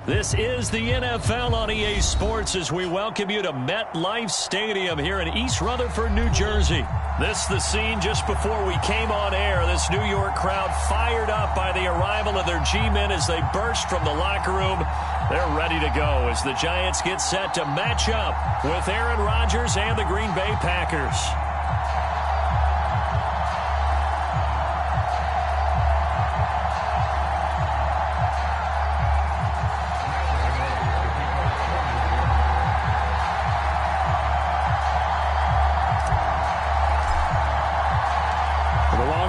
This is the NFL on EA Sports as we welcome you to MetLife Stadium here in East Rutherford, New Jersey. This is the scene just before we came on air. This New York crowd fired up by the arrival of their G-men as they burst from the locker room. They're ready to go as the Giants get set to match up with Aaron Rodgers and the Green Bay Packers.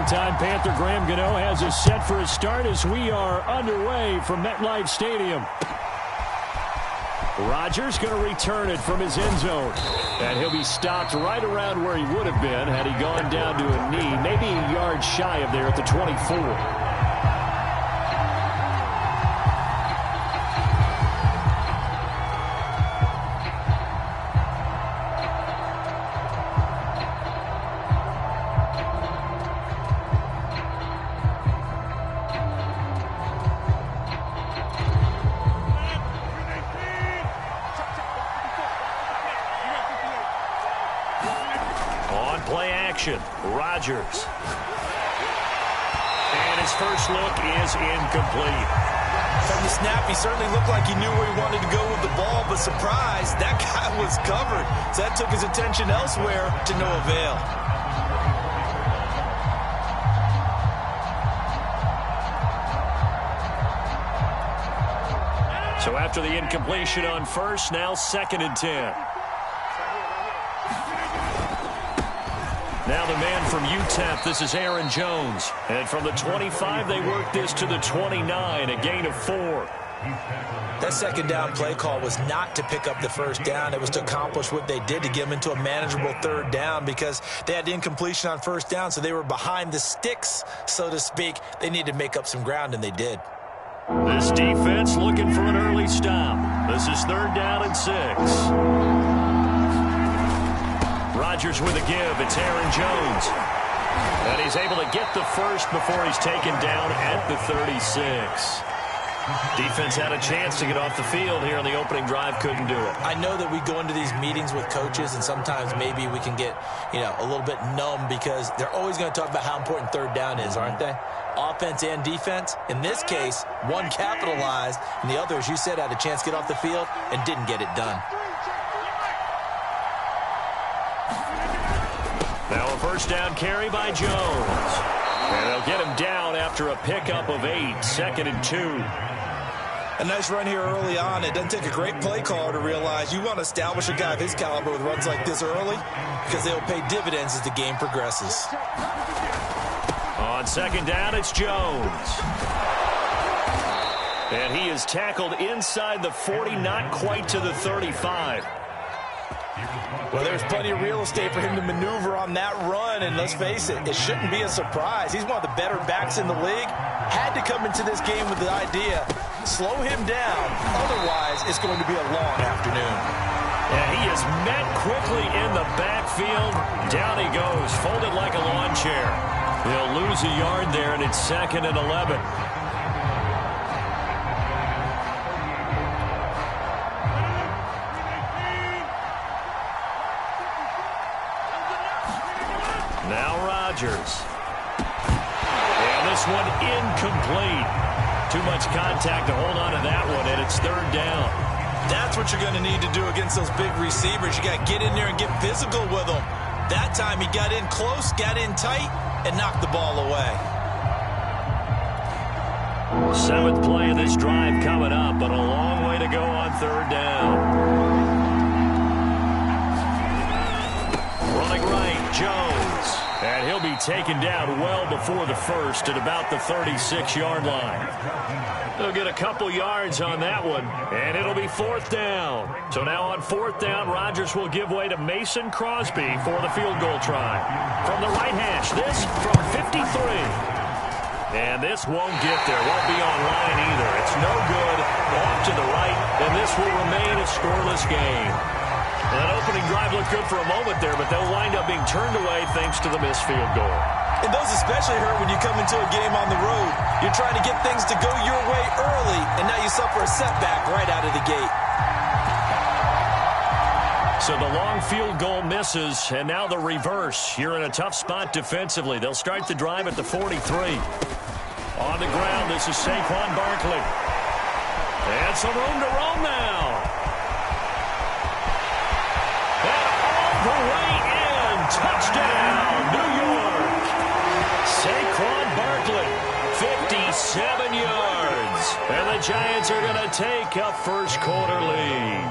Time Panther Graham Gano has us set for a start as we are underway from MetLife Stadium. Rodgers going to return it from his end zone. And he'll be stopped right around where he would have been had he gone down to a knee, maybe a yard shy of there at the 24. Rodgers. And his first look is incomplete. From the snap, he certainly looked like he knew where he wanted to go with the ball, but surprise, that guy was covered. So that took his attention elsewhere to no avail. So after the incompletion on first, now 2nd and 10. Now the man from UTEP, this is Aaron Jones. And from the 25, they work this to the 29, a gain of 4. That second down play call was not to pick up the first down. It was to accomplish what they did to get them into a manageable 3rd down because they had incompletion on 1st down, so they were behind the sticks, so to speak. They needed to make up some ground, and they did. This defense looking for an early stop. This is 3rd down and 6. Rodgers with a give. It's Aaron Jones. And he's able to get the first before he's taken down at the 36. Defense had a chance to get off the field here on the opening drive. Couldn't do it. I know that we go into these meetings with coaches, and sometimes maybe we can get, a little bit numb because they're always going to talk about how important 3rd down is, aren't they? Offense and defense. In this case, one capitalized, and the other, as you said, had a chance to get off the field and didn't get it done. Now a first down carry by Jones. And they'll get him down after a pickup of 8, 2nd and 2. A nice run here early on. It doesn't take a great play caller to realize you want to establish a guy of his caliber with runs like this early because they'll pay dividends as the game progresses. On 2nd down, it's Jones. And he is tackled inside the 40, not quite to the 35. Well, there's plenty of real estate for him to maneuver on that run, and let's face it, it shouldn't be a surprise. He's one of the better backs in the league. Had to come into this game with the idea, slow him down, otherwise it's going to be a long afternoon. And he is met quickly in the backfield. Down he goes, folded like a lawn chair. He'll lose a yard there, and it's 2nd and 11. Now Rodgers. And this one incomplete. Too much contact to hold on to that one, and it's 3rd down. That's what you're going to need to do against those big receivers. You got to get in there and get physical with them. That time he got in close, got in tight, and knocked the ball away. 7th play of this drive coming up, but a long way to go on 3rd down. Running right, Jones. And he'll be taken down well before the first at about the 36-yard line. They'll get a couple yards on that one, and it'll be 4th down. So now on 4th down, Rodgers will give way to Mason Crosby for the field goal try. From the right hash, this from 53. And this won't get there, won't be on line either. It's no good, off to the right, and this will remain a scoreless game. That opening drive looked good for a moment there, but they'll wind up being turned away thanks to the missed field goal. And those especially hurt when you come into a game on the road. You're trying to get things to go your way early, and now you suffer a setback right out of the gate. So the long field goal misses, and now the reverse. You're in a tough spot defensively. They'll start the drive at the 43. On the ground, this is Saquon Barkley. And some room to roam now. And all the way in. Touchdown, New York. Saquon Barkley, 57 yards. And the Giants are going to take a first quarter lead.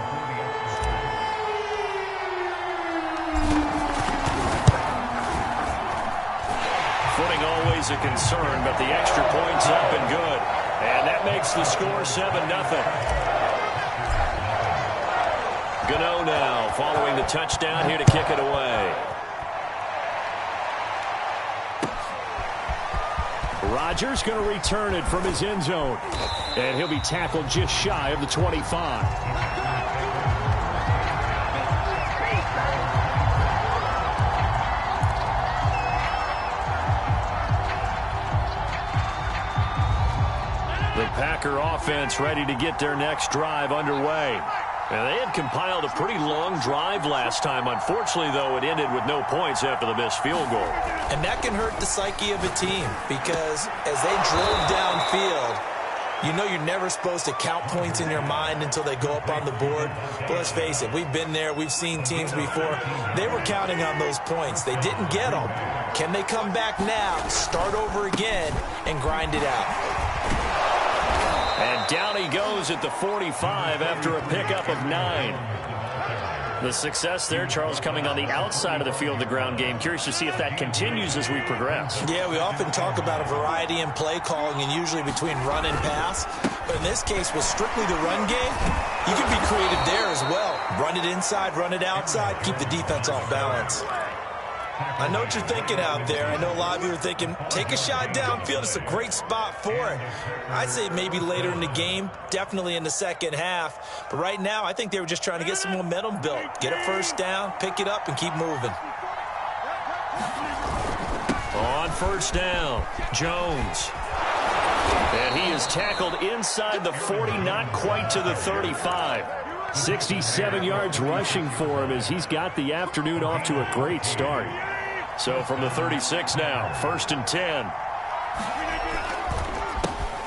Footing always a concern, but the extra point's up and good. And that makes the score 7-0. Gano now following the touchdown here to kick it away. Rodgers going to return it from his end zone. And he'll be tackled just shy of the 25. The Packer offense ready to get their next drive underway. And they had compiled a pretty long drive last time. Unfortunately, though, it ended with no points after the missed field goal. And that can hurt the psyche of a team because as they drove downfield, you know you're never supposed to count points in your mind until they go up on the board. But let's face it, we've been there. We've seen teams before. They were counting on those points. They didn't get them. Can they come back now, start over again, and grind it out? And down he goes at the 45 after a pickup of 9. The success there, Charles, coming on the outside of the field, the ground game. Curious to see if that continues as we progress. Yeah, we often talk about a variety in play calling and usually between run and pass. But in this case, with strictly the run game, you can be creative there as well. Run it inside, run it outside, keep the defense off balance. I know what you're thinking out there. I know a lot of you are thinking, take a shot downfield. It's a great spot for it. I'd say maybe later in the game, definitely in the second half. But right now, I think they were just trying to get some momentum built. Get a first down, pick it up, and keep moving. On first down, Jones. And he is tackled inside the 40, not quite to the 35. 67 yards rushing for him as he's got the afternoon off to a great start. So from the 36 now, 1st and 10.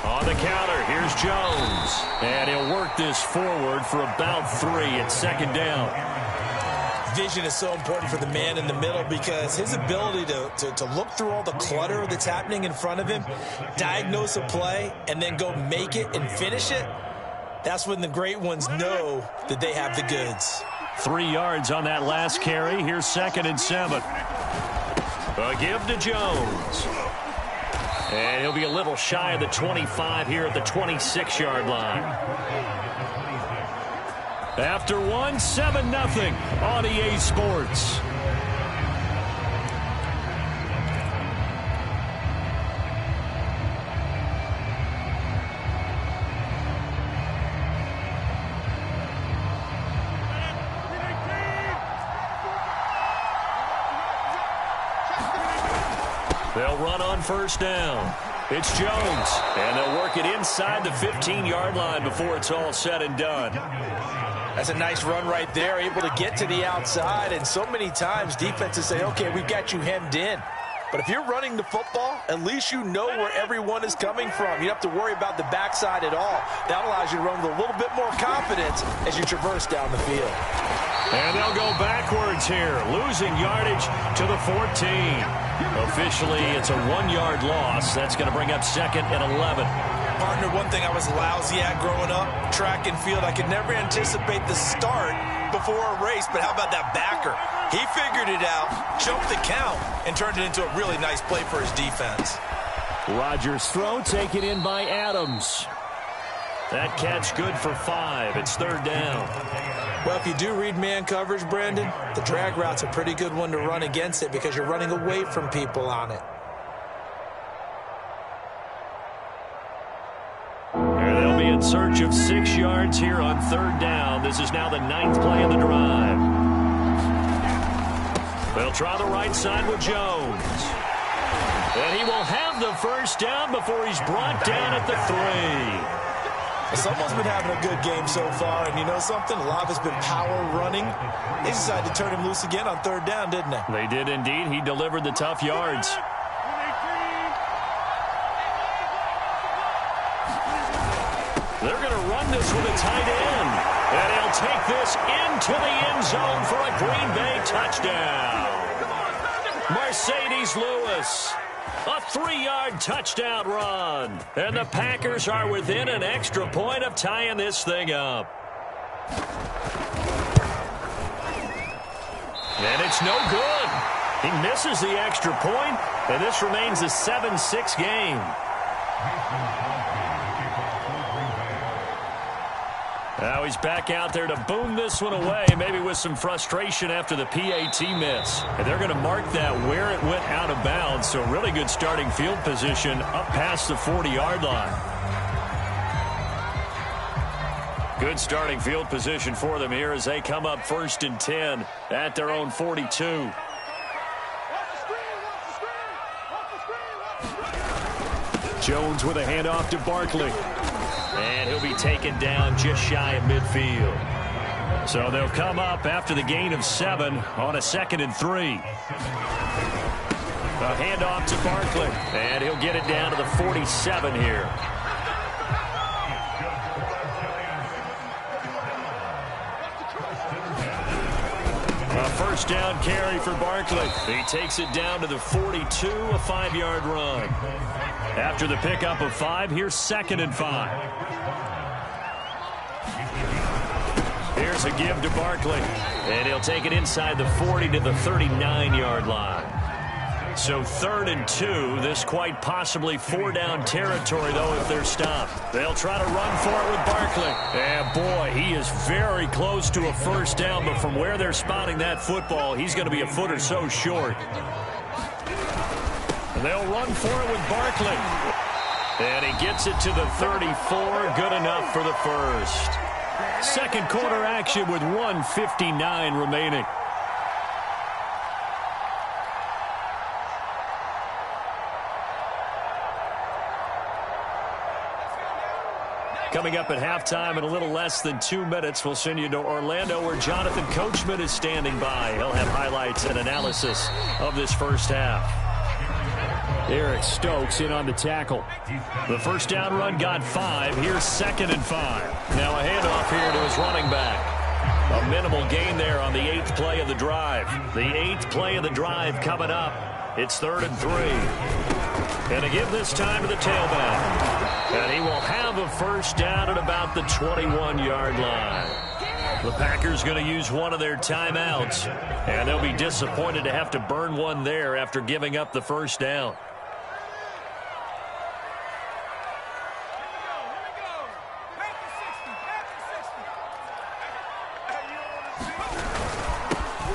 On the counter, here's Jones. And he'll work this forward for about 3 at 2nd down. Vision is so important for the man in the middle because his ability to look through all the clutter that's happening in front of him, diagnose a play, and then go make it and finish it, that's when the great ones know that they have the goods. 3 yards on that last carry. Here's 2nd and 7. A give to Jones. And he'll be a little shy of the 25 here at the 26-yard line. After one, 7-0 on EA Sports. They'll run on first down. It's Jones, and they'll work it inside the 15-yard line before it's all said and done. That's a nice run right there, able to get to the outside, and so many times defenses say, okay, we've got you hemmed in. But if you're running the football, at least you know where everyone is coming from. You don't have to worry about the backside at all. That allows you to run with a little bit more confidence as you traverse down the field. And they'll go backwards here, losing yardage to the 14. Officially, it's a 1-yard loss. That's going to bring up 2nd and 11. Partner, one thing I was lousy at growing up, track and field, I could never anticipate the start before a race, but how about that backer? He figured it out, choked the count, and turned it into a really nice play for his defense. Rodgers' throw taken in by Adams. That catch good for 5. It's 3rd down. Well, if you do read man coverage, Brandon, the drag route's a pretty good one to run against it because you're running away from people on it. And they'll be in search of 6 yards here on 3rd down. This is now the 9th play of the drive. They'll try the right side with Jones. And he will have the first down before he's brought down at the 3. Someone's been having a good game so far, and you know something? A lot of it's been power running. They decided to turn him loose again on third down, didn't they? They did indeed. He delivered the tough yards. They're going to run this with a tight end. And he'll take this into the end zone for a Green Bay touchdown. Mercedes Lewis. A 3-yard touchdown run. And the Packers are within an extra point of tying this thing up. And it's no good. He misses the extra point, and this remains a 7-6 game. Now he's back out there to boom this one away, maybe with some frustration after the PAT miss. And they're going to mark that where it went out of bounds, so really good starting field position up past the 40-yard line. Good starting field position for them here as they come up 1st and 10 at their own 42. Jones with a handoff to Barkley. And he'll be taken down just shy of midfield. So they'll come up after the gain of 7 on a 2nd and 3. A handoff to Barkley. And he'll get it down to the 47 here. A first down carry for Barkley. He takes it down to the 42, a 5-yard run. After the pickup of 5, here's 2nd and 5. Here's a give to Barkley. And he'll take it inside the 40 to the 39-yard line. So 3rd and 2. This quite possibly 4-down territory, though, if they're stopped. They'll try to run for it with Barkley. And, boy, he is very close to a first down, but from where they're spotting that football, he's going to be a foot or so short. They'll run for it with Barkley. And he gets it to the 34. Good enough for the first. Second quarter action with 1:59 remaining. Coming up at halftime in a little less than 2 minutes, we'll send you to Orlando where Jonathan Coachman is standing by. He'll have highlights and analysis of this first half. Eric Stokes in on the tackle. The first down run got 5. Here's 2nd and 5. Now a handoff here to his running back. A minimal gain there on the 8th play of the drive. The 8th play of the drive coming up. It's 3rd and 3. And again this time to the tailback. And he will have a first down at about the 21-yard line. The Packers going to use one of their timeouts. And they'll be disappointed to have to burn one there after giving up the first down.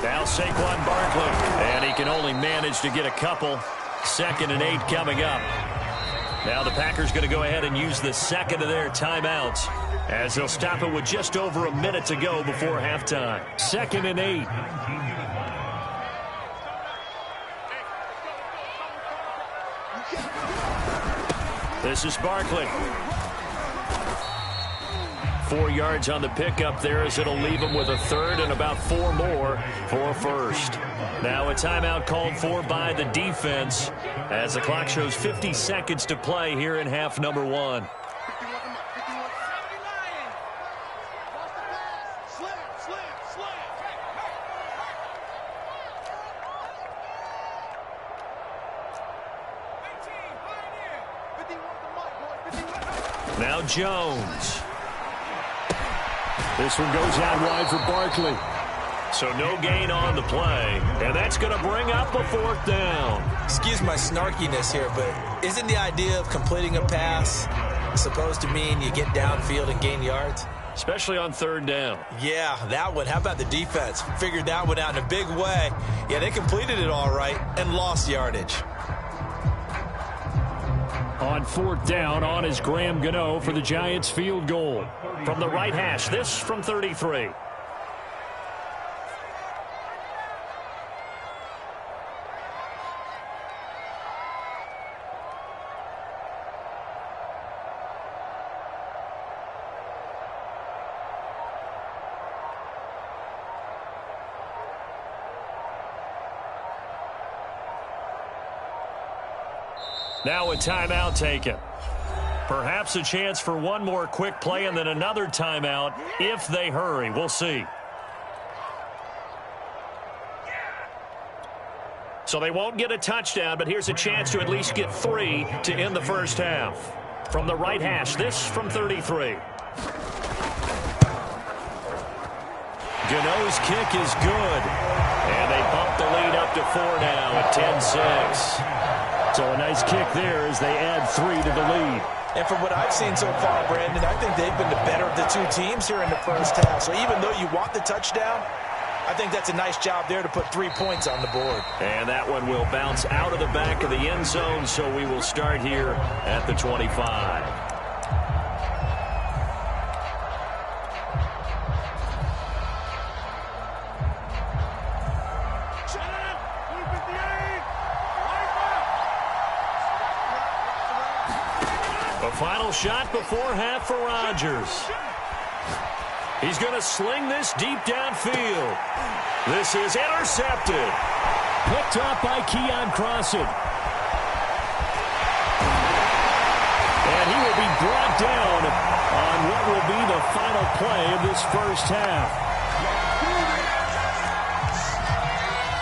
Now Saquon Barkley, and he can only manage to get a couple. 2nd and 8 coming up. Now the Packers going to go ahead and use the second of their timeouts as they'll stop it with just over a minute to go before halftime. 2nd and 8. This is Barkley. 4 yards on the pickup there as it'll leave him with a 3rd and about 4 more for a first. Now a timeout called for by the defense as the clock shows 50 seconds to play here in half number 1. Now Jones. This one goes out wide for Barkley. So no gain on the play. And that's going to bring up a 4th down. Excuse my snarkiness here, but isn't the idea of completing a pass supposed to mean you get downfield and gain yards? Especially on 3rd down. Yeah, that one. How about the defense? Figured that one out in a big way. Yeah, they completed it all right and lost yardage. On 4th down, on is Graham Gano for the Giants field goal. From the right hash, this from 33. Now a timeout taken. Perhaps a chance for one more quick play and then another timeout if they hurry. We'll see. So they won't get a touchdown, but here's a chance to at least get 3 to end the first half. From the right hash, this from 33. Gano's kick is good. And they bump the lead up to 4 now at 10-6. So a nice kick there as they add 3 to the lead. And from what I've seen so far, Brandon, I think they've been the better of the two teams here in the first half. So even though you want the touchdown, I think that's a nice job there to put 3 points on the board. And that one will bounce out of the back of the end zone, so we will start here at the 25. A final shot before half for Rodgers. He's going to sling this deep downfield. This is intercepted. Picked up by Keon Crossen. And he will be brought down on what will be the final play of this first half.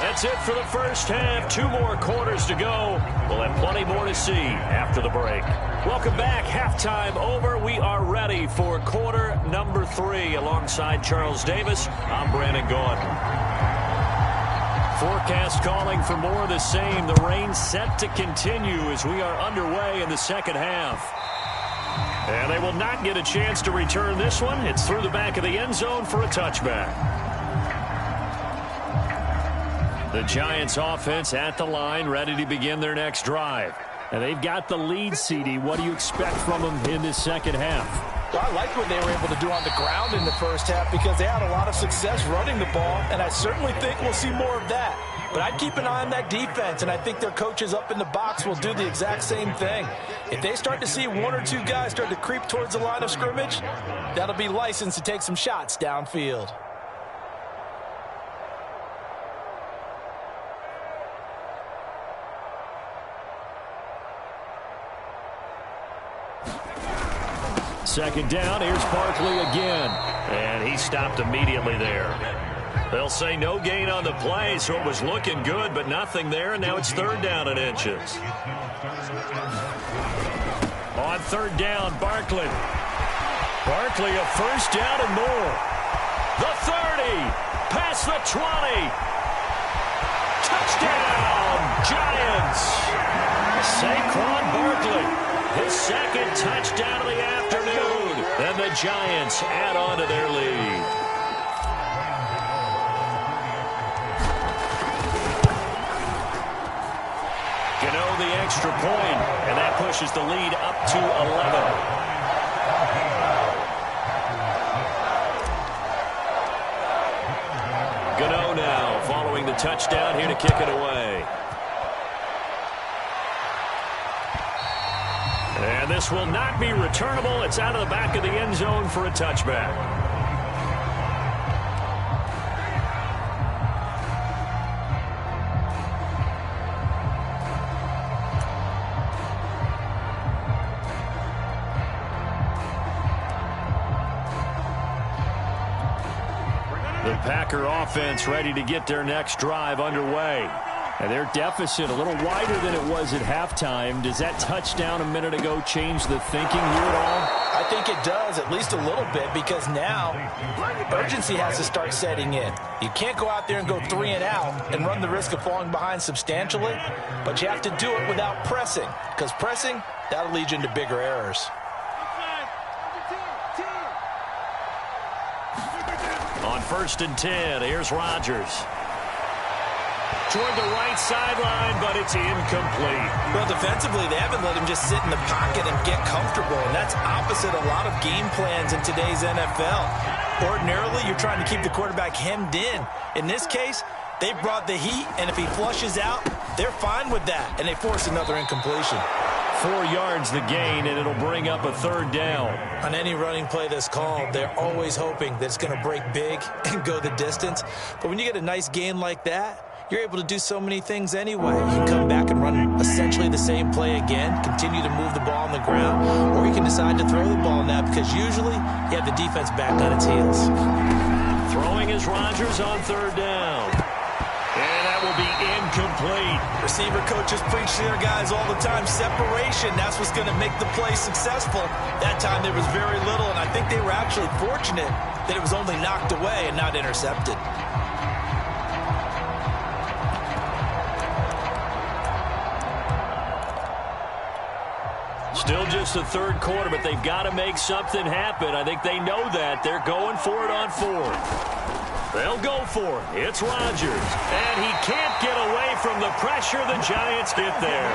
That's it for the first half. 2 more quarters to go. We'll have plenty more to see after the break. Welcome back. Halftime over. We are ready for quarter number 3. Alongside Charles Davis, I'm Brandon Gordon. Forecast calling for more of the same. The rain set to continue as we are underway in the second half. And they will not get a chance to return this one. It's through the back of the end zone for a touchback. The Giants offense at the line, ready to begin their next drive. And they've got the lead, CD. What do you expect from them in this second half? Well, I like what they were able to do on the ground in the first half because they had a lot of success running the ball, and I certainly think we'll see more of that. But I'd keep an eye on that defense, and I think their coaches up in the box will do the exact same thing. If they start to see 1 or 2 guys start to creep towards the line of scrimmage, that'll be licensed to take some shots downfield. Second down, here's Barkley again. And he stopped immediately there. They'll say no gain on the play, so it was looking good, but nothing there, and now it's 3rd down and inches. On 3rd down, Barkley. Barkley a first down and more. The 30, past the 20. Touchdown, Giants. Saquon Barkley. His 2nd touchdown of the afternoon. And the Giants add on to their lead. Gano the extra point, and that pushes the lead up to 11. Gano now following the touchdown here to kick it away. And this will not be returnable. It's out of the back of the end zone for a touchback. The Packer offense ready to get their next drive underway. And their deficit a little wider than it was at halftime. Does that touchdown a minute ago change the thinking here at all? I think it does, at least a little bit, because now urgency has to start setting in. You can't go out there and go 3 and out and run the risk of falling behind substantially, but you have to do it without pressing, because pressing, that'll lead you into bigger errors. On 1st and 10, here's Rodgers. Toward the right sideline, but it's incomplete. Well, defensively, they haven't let him just sit in the pocket and get comfortable, and that's opposite a lot of game plans in today's NFL. Ordinarily, you're trying to keep the quarterback hemmed in. In this case, they brought the heat, and if he flushes out, they're fine with that, and they force another incompletion. 4 yards the gain, and it'll bring up a 3rd down. On any running play that's called, they're always hoping that it's going to break big and go the distance. But when you get a nice gain like that, you're able to do so many things anyway. You can come back and run essentially the same play again, continue to move the ball on the ground, or you can decide to throw the ball now because usually you have the defense back on its heels. Throwing is Rodgers on third down. And that will be incomplete. Receiver coaches preach to their guys all the time. Separation, that's what's going to make the play successful. That time there was very little, and I think they were actually fortunate that it was only knocked away and not intercepted. Still just the third quarter, but they've got to make something happen. I think they know that. They're going for it on fourth. They'll go for it. It's Rodgers. And he can't get away from the pressure. The Giants get there.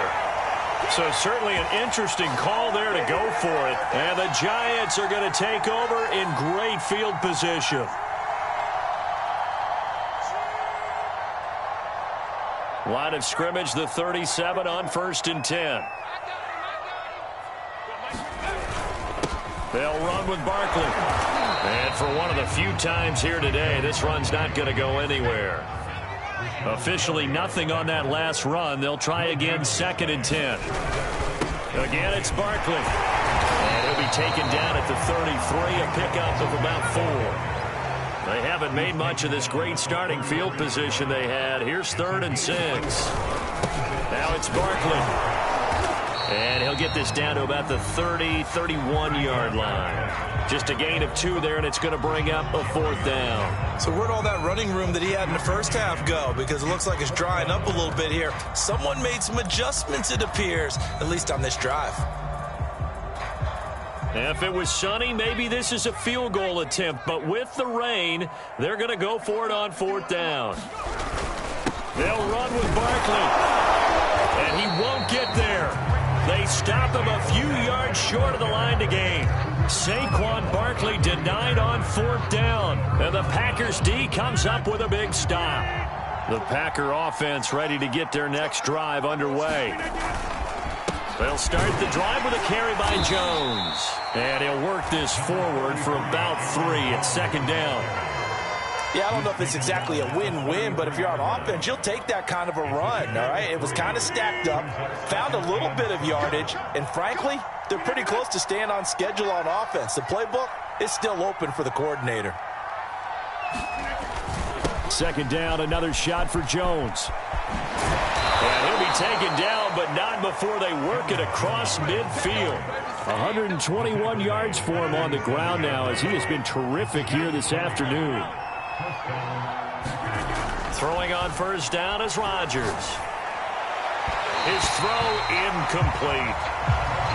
So certainly an interesting call there to go for it. And the Giants are going to take over in great field position. Line of scrimmage, the 37 on 1st and 10. They'll run with Barkley. And for one of the few times here today, this run's not going to go anywhere. Officially nothing on that last run. They'll try again 2nd and 10. Again, it's Barkley. And he'll be taken down at the 33, a pickup of about 4. They haven't made much of this great starting field position they had. Here's 3rd and 6. Now it's Barkley. And he'll get this down to about the 30, 31-yard line. Just a gain of 2 there, and it's going to bring up a 4th down. So where'd all that running room that he had in the first half go? Because it looks like it's drying up a little bit here. Someone made some adjustments, it appears, at least on this drive. If it was sunny, maybe this is a field goal attempt. But with the rain, they're going to go for it on 4th down. They'll run with Barkley. And he won't get there. They stop him a few yards short of the line to gain. Saquon Barkley denied on 4th down. And the Packers D comes up with a big stop. The Packer offense ready to get their next drive underway. They'll start the drive with a carry by Jones. And he'll work this forward for about 3 at 2nd down. Yeah, I don't know if it's exactly a win-win, but if you're on offense, you'll take that kind of a run, all right? It was kind of stacked up, found a little bit of yardage, and frankly, they're pretty close to staying on schedule on offense. The playbook is still open for the coordinator. 2nd down, another shot for Jones. And he'll be taken down, but not before they work it across midfield. 121 yards for him on the ground now, as he has been terrific here this afternoon. Throwing on 1st down is Rodgers. His throw incomplete.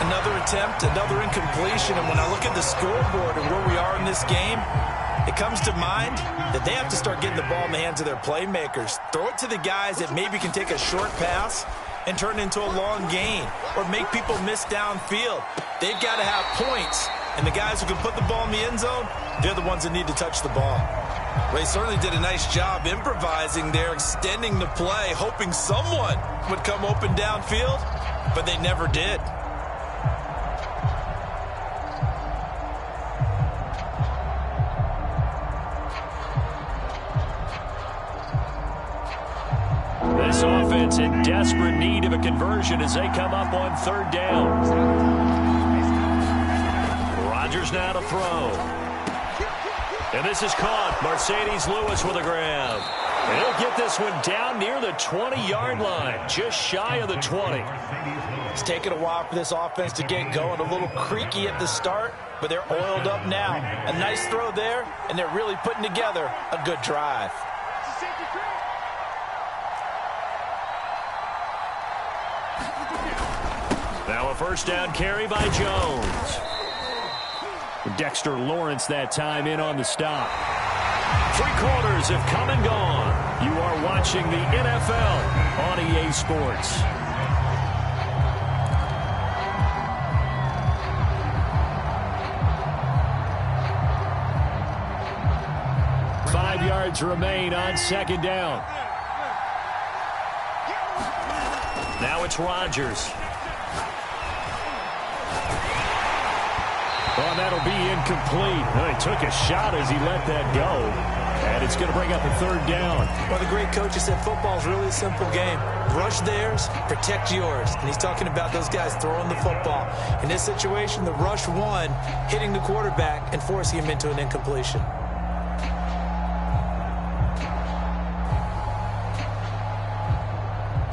Another attempt, another incompletion, and when I look at the scoreboard and where we are in this game, it comes to mind that they have to start getting the ball in the hands of their playmakers. Throw it to the guys that maybe can take a short pass and turn it into a long gain or make people miss downfield. They've got to have points, and the guys who can put the ball in the end zone, they're the ones that need to touch the ball. Well, he certainly did a nice job improvising there, extending the play, hoping someone would come open downfield, but they never did. This offense in desperate need of a conversion as they come up on 3rd down. Rodgers now to throw. And this is caught. Mercedes Lewis with a grab. And he'll get this one down near the 20-yard line, just shy of the 20. It's taken a while for this offense to get going. A little creaky at the start, but they're oiled up now. A nice throw there, and they're really putting together a good drive. Now a 1st down carry by Jones. Dexter Lawrence that time in on the stop. 3 quarters have come and gone. You are watching the NFL on EA Sports. Yards remain on 2nd down. Now it's Rodgers. Oh, that'll be incomplete. Well, he took a shot as he let that go. And it's going to bring up a third down. Well, the great coach said football's really a simple game. Rush theirs, protect yours. And he's talking about those guys throwing the football. In this situation, the rush one, hitting the quarterback and forcing him into an incompletion.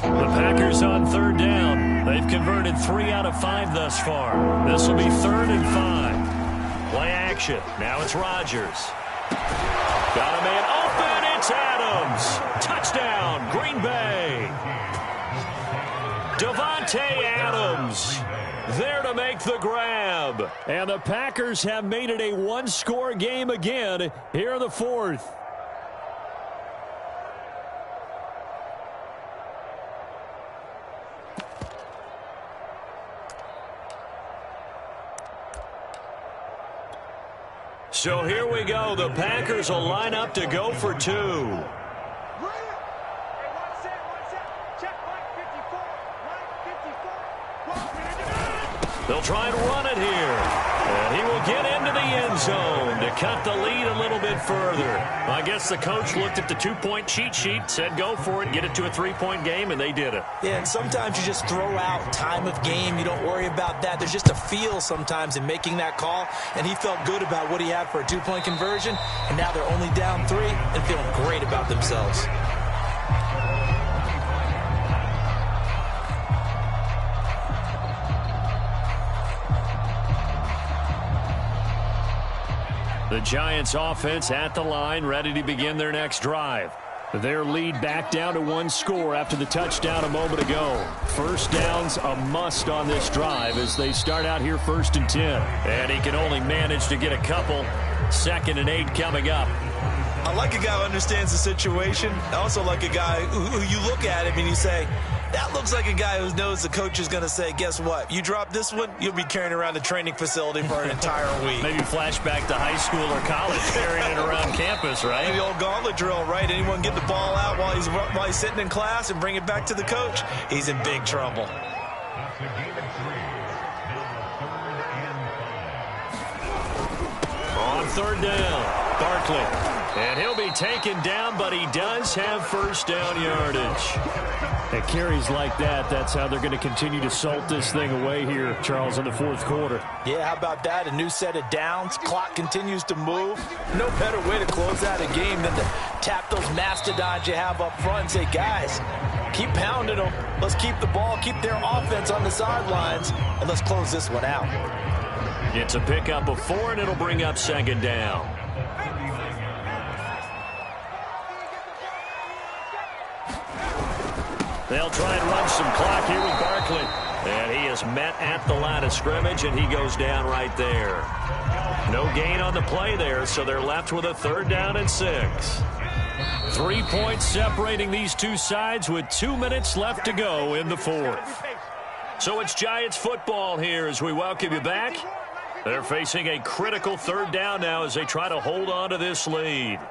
The Packers on third down. They've converted 3 out of 5 thus far. This will be 3rd and 5. Play action. Now it's Rodgers. Got a man open. It's Adams. Touchdown, Green Bay. Davante Adams there to make the grab. And the Packers have made it a one-score game again here in the 4th. So here we go. The Packers will line up to go for 2. They'll try and run it here. And he will get into the end zone to cut the lead a little bit further. I guess the coach looked at the 2-point cheat sheet, said go for it, get it to a 3-point game, and they did it. Yeah, and sometimes you just throw out time of game. You don't worry about that. There's just a feel sometimes in making that call, and he felt good about what he had for a 2-point conversion, and now they're only down 3 and feeling great about themselves. The Giants offense at the line, ready to begin their next drive. Their lead back down to 1 score after the touchdown a moment ago. First down's a must on this drive as they start out here 1st and 10. And he can only manage to get a couple. 2nd and 8 coming up. I like a guy who understands the situation. I also like a guy who you look at him and you say, that looks like a guy who knows the coach is going to say, guess what? You drop this one, you'll be carrying around the training facility for an entire week. Maybe flashback to high school or college, carrying it around campus, right? Maybe the old gauntlet drill, right? Anyone get the ball out while he's sitting in class and bring it back to the coach? He's in big trouble. On 3rd down, Barkley. And he'll be taken down, but he does have first down yardage. At carries like that, that's how they're going to continue to salt this thing away here, Charles, in the 4th quarter. Yeah, how about that? A new set of downs. Clock continues to move. No better way to close out a game than to tap those mastodons you have up front and say, guys, keep pounding them. Let's keep the ball, keep their offense on the sidelines, and let's close this one out. It's a pickup of 4, and it'll bring up 2nd down. They'll try and run some clock here with Barkley. And he is met at the line of scrimmage, and he goes down right there. No gain on the play there, so they're left with a 3rd down and 6. 3 points separating these two sides with 2 minutes left to go in the 4th. So it's Giants football here as we welcome you back. They're facing a critical 3rd down now as they try to hold on to this lead.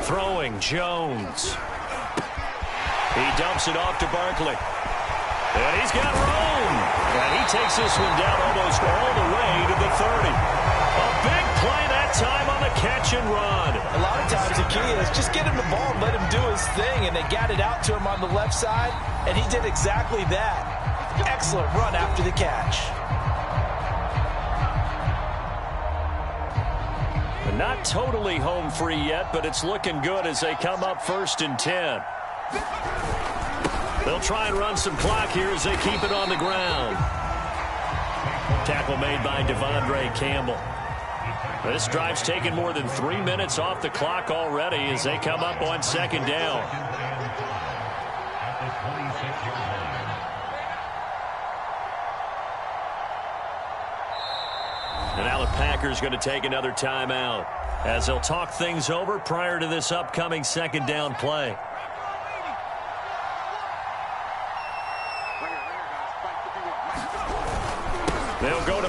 Throwing, Jones. He dumps it off to Barkley. And he's got room. And he takes this one down almost all the way to the 30. A big play that time on the catch and run. A lot of times the key is just get him the ball and let him do his thing. And they got it out to him on the left side. And he did exactly that. Excellent run after the catch. Not totally home free yet, but it's looking good as they come up 1st and 10. They'll try and run some clock here as they keep it on the ground. Tackle made by Devondre Campbell. This drive's taken more than 3 minutes off the clock already as they come up on 2nd down. And now the Packers going to take another timeout as they'll talk things over prior to this upcoming 2nd down play.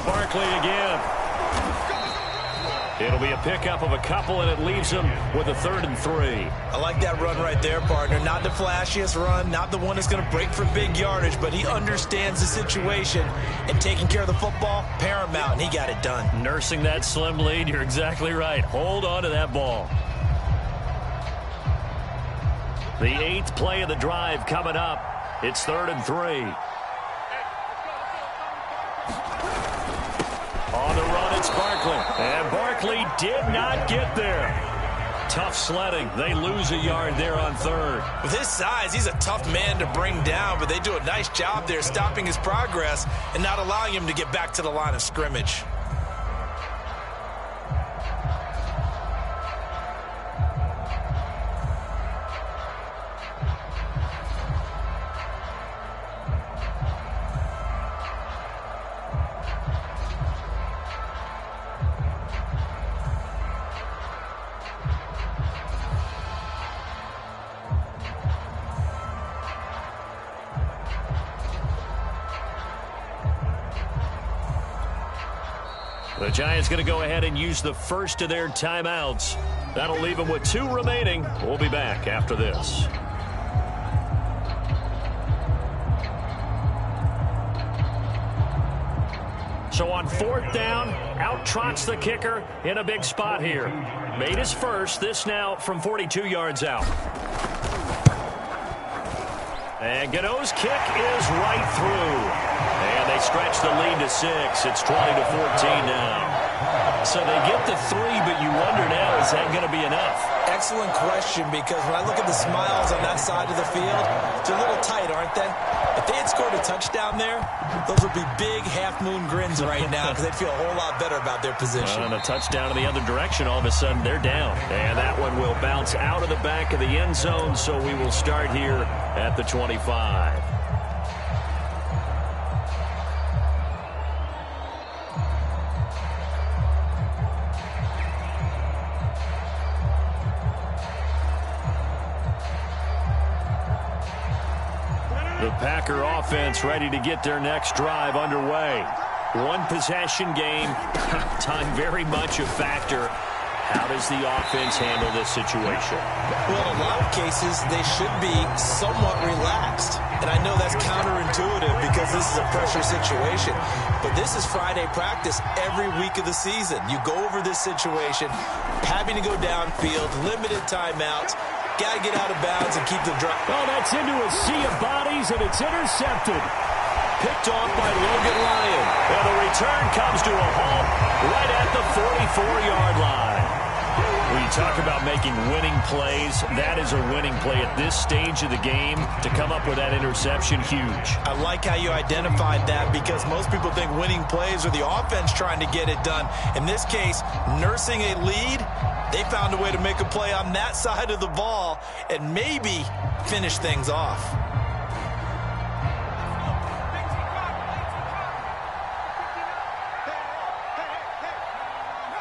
to Barkley again. It'll be a pickup of a couple, and it leaves him with a 3rd and 3. I like that run right there, partner. Not the flashiest run, not the one that's going to break for big yardage, but he understands the situation, and taking care of the football, paramount, and he got it done. Nursing that slim lead, you're exactly right. Hold on to that ball. The 8th play of the drive coming up. It's 3rd and 3. On the run, it's Barkley. And Barkley did not get there. Tough sledding. They lose a yard there on 3rd. With his size, he's a tough man to bring down, but they do a nice job there stopping his progress and not allowing him to get back to the line of scrimmage. The Giants going to go ahead and use the first of their timeouts. That'll leave them with 2 remaining. We'll be back after this. So on 4th down, out trots the kicker in a big spot here. Made his first. This now from 42 yards out. And Gano's kick is right through. And they stretch the lead to 6. It's 20-14 now. So they get the 3, but you wonder now, is that going to be enough? Excellent question, because when I look at the smiles on that side of the field, they're a little tight, aren't they? If they had scored a touchdown there, those would be big half-moon grins right now because they'd feel a whole lot better about their position. And a touchdown in the other direction, all of a sudden they're down. And that one will bounce out of the back of the end zone, so we will start here at the 25. The Packer offense ready to get their next drive underway. 1 possession game. Time very much a factor. How does the offense handle this situation? Well, in a lot of cases, they should be somewhat relaxed. And I know that's counterintuitive because this is a pressure situation. But this is Friday practice every week of the season. You go over this situation, having to go downfield, limited timeouts. Got to get out of bounds and keep the drive. Oh, that's into a sea of bodies, and it's intercepted. Picked off by Logan Lyon. And the return comes to a halt right at the 44-yard line. When you talk about making winning plays, that is a winning play at this stage of the game. To come up with that interception, huge. I like how you identified that because most people think winning plays are the offense trying to get it done. In this case, nursing a lead, they found a way to make a play on that side of the ball and maybe finish things off.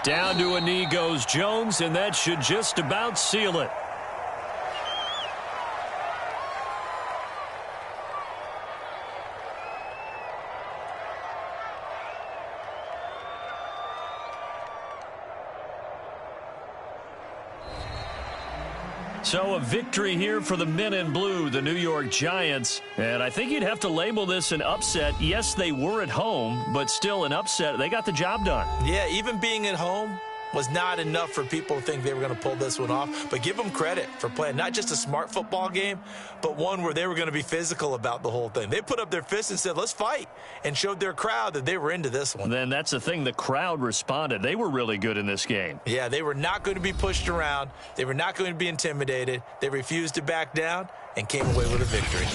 Down to a knee goes Jones, and that should just about seal it. So a victory here for the men in blue, the New York Giants. And I think you'd have to label this an upset. Yes, they were at home, but still an upset. They got the job done. Yeah, even being at home was not enough for people to think they were going to pull this one off. But give them credit for playing not just a smart football game, but one where they were going to be physical about the whole thing. They put up their fists and said, let's fight, and showed their crowd that they were into this one. Then that's the thing. The crowd responded. They were really good in this game. Yeah, they were not going to be pushed around. They were not going to be intimidated. They refused to back down and came away with a victory.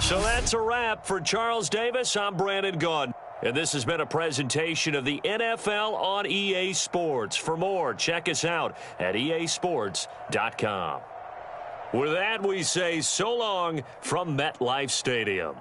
So that's a wrap for Charles Davis. I'm Brandon Gunn. And this has been a presentation of the NFL on EA Sports. For more, check us out at easports.com. With that, we say so long from MetLife Stadium.